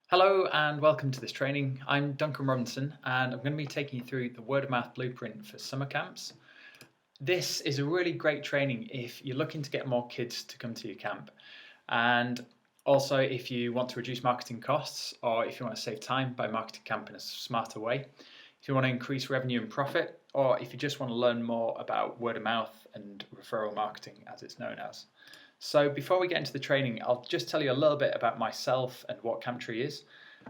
Hello and welcome to this training. I'm Duncan Robinson and I'm going to be taking you through the word of mouth blueprint for summer camps. This is a really great training if you're looking to get more kids to come to your camp, and also if you want to reduce marketing costs, or if you want to save time by marketing camp in a smarter way, if you want to increase revenue and profit, or if you just want to learn more about word of mouth and referral marketing as it's known as. So before we get into the training, I'll just tell you a little bit about myself and what Camptree is.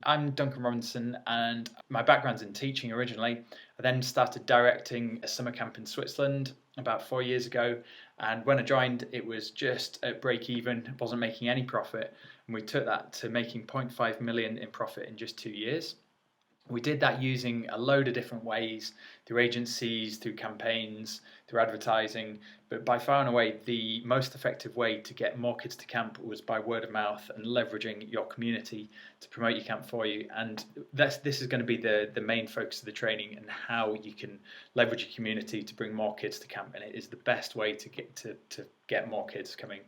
I'm Duncan Robinson and my background's in teaching originally. I then started directing a summer camp in Switzerland about 4 years ago, and when I joined it was just at break even, wasn't making any profit, and we took that to making 0.5 million in profit in just 2 years. We did that using a load of different ways, through agencies, through campaigns, through advertising, but by far and away the most effective way to get more kids to camp was by word of mouth and leveraging your community to promote your camp for you. And this is going to be the main focus of the training, and how you can leverage your community to bring more kids to camp, and it is the best way to get more kids coming.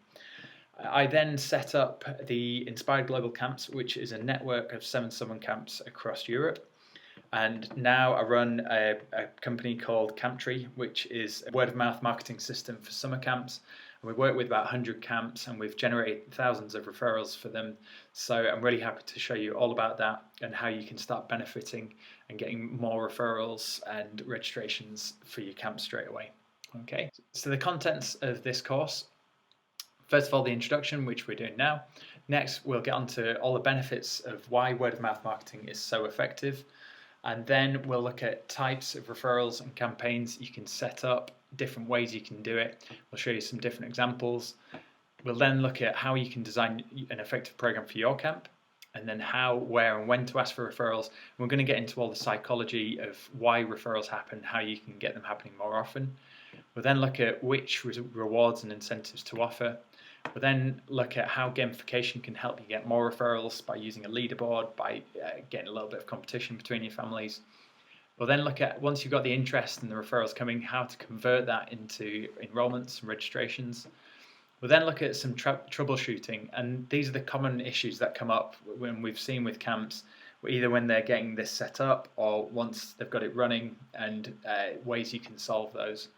I then set up the Inspired Global Camps, which is a network of 7 summer camps across Europe. And now I run a company called Camptree, which is a word of mouth marketing system for summer camps. And we work with about 100 camps and we've generated thousands of referrals for them. So I'm really happy to show you all about that and how you can start benefiting and getting more referrals and registrations for your camp straight away. Okay, so the contents of this course: first of all, the introduction, which we're doing now. Next, we'll get onto all the benefits of why word of mouth marketing is so effective. And then we'll look at types of referrals and campaigns you can set up, different ways you can do it. We'll show you some different examples. We'll then look at how you can design an effective program for your camp, and then how, where, and when to ask for referrals. And we're going to get into all the psychology of why referrals happen, how you can get them happening more often. We'll then look at which rewards and incentives to offer. We'll then look at how gamification can help you get more referrals by using a leaderboard, by getting a little bit of competition between your families. We'll then look at, once you've got the interest and the referrals coming, how to convert that into enrollments and registrations. We'll then look at some troubleshooting, and these are the common issues that come up when we've seen with camps, either when they're getting this set up or once they've got it running, and ways you can solve those.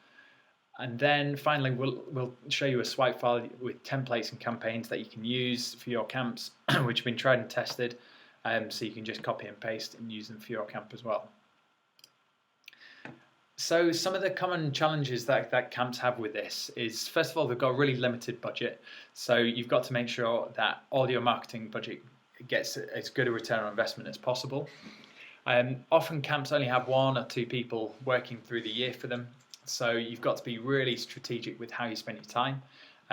And then finally, we'll show you a swipe file with templates and campaigns that you can use for your camps, which have been tried and tested, so you can just copy and paste and use them for your camp as well. So some of the common challenges that camps have with this is, first of all, they've got a really limited budget, so you've got to make sure that all your marketing budget gets as good a return on investment as possible. Often camps only have 1 or 2 people working through the year for them. So you've got to be really strategic with how you spend your time.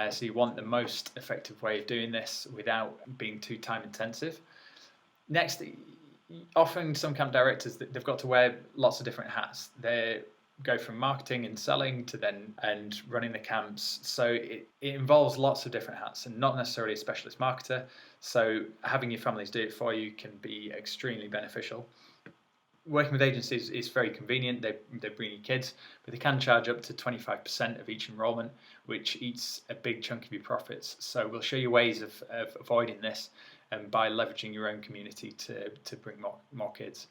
So you want the most effective way of doing this without being too time intensive. Next, often some camp directors, they've got to wear lots of different hats. They go from marketing and selling to and running the camps. So it involves lots of different hats, and not necessarily a specialist marketer. So having your families do it for you can be extremely beneficial. Working with agencies is very convenient. They bring you kids, but they can charge up to 25% of each enrollment, which eats a big chunk of your profits. So we'll show you ways of avoiding this, and by leveraging your own community to bring more kids.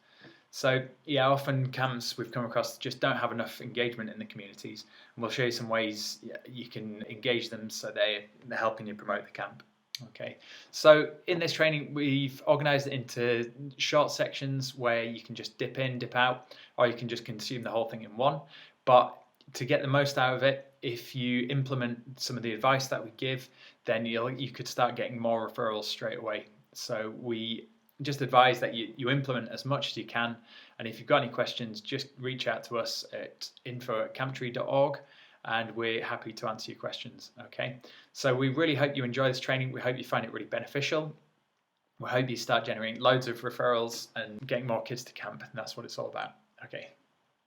So yeah, often camps we've come across just don't have enough engagement in the communities, and we'll show you some ways you can engage them so they're helping you promote the camp. Okay, so in this training we've organised it into short sections where you can just dip in, dip out, or you can just consume the whole thing in one. But to get the most out of it, if you implement some of the advice that we give, then you could start getting more referrals straight away. So we just advise that you implement as much as you can, and if you've got any questions, just reach out to us at info@camptree.org. and we're happy to answer your questions. Okay, so we really hope you enjoy this training. We hope you find it really beneficial. We hope you start generating loads of referrals and getting more kids to camp, and that's what it's all about. Okay,